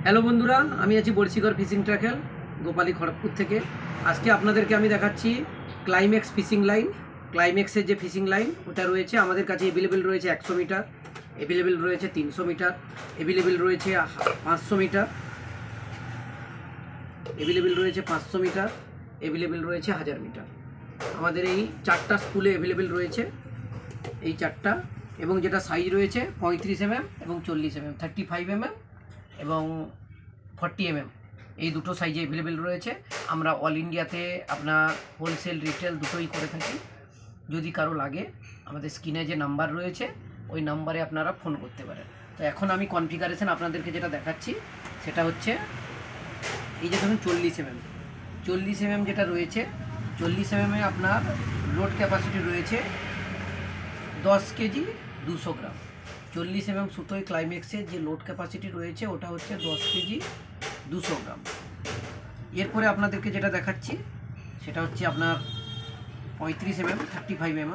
Hello বন্ধুরা, আমি আছি বর্ষিকর ফিশিং ট্র্যাকেল গোপালী খড়গপুর থেকে। আজকে আপনাদেরকে আমি দেখাচ্ছি ক্লাইম্যাক্স ফিশিং লাইন। ক্লাইম্যাক্সের যে ফিশিং লাইন ওটা রয়েছে আমাদের কাছে এভেলেবেল রয়েছে 100 মিটার, এভেলেবেল রয়েছে 300 মিটার, এভেলেবেল রয়েছে 500 মিটার, এভেলেবেল রয়েছে 500 মিটার, এভেলেবেল রয়েছে 1000 মিটার। আমাদের এই চারটা স্কুলে এভেলেবেল রয়েছে এই চারটা, এবং যেটা সাইজ রয়েছে 35 mm এবং 40 mm, 35 mm এবং 40 mm, এই দুটো সাইজে অ্যাভেলেবেল রয়েছে। আমরা অল ইন্ডিয়াতে আপনার হোলসেল রিটেল দুটোই করে থাকি। যদি কারো লাগে আমাদের স্ক্রিনে যে নাম্বার রয়েছে ওই নাম্বারে আপনারা ফোন করতে পারেন। তো এখন আমি কনফিগারেশন আপনাদেরকে যেটা দেখাচ্ছি সেটা হচ্ছে এই যে ধরুন 40 mm যেটা রয়েছে, 40 mm আপনার লোড ক্যাপাসিটি রয়েছে 10 কেজি 200 গ্রাম। 40 mm সুতোয় ক্লাইম্যাক্সের যে লোড ক্যাপাসিটি রয়েছে ওটা হচ্ছে 10 কেজি 200 গ্রাম। এরপরে আপনাদেরকে যেটা দেখাচ্ছি সেটা হচ্ছে আপনার 35 mm, 35 mm,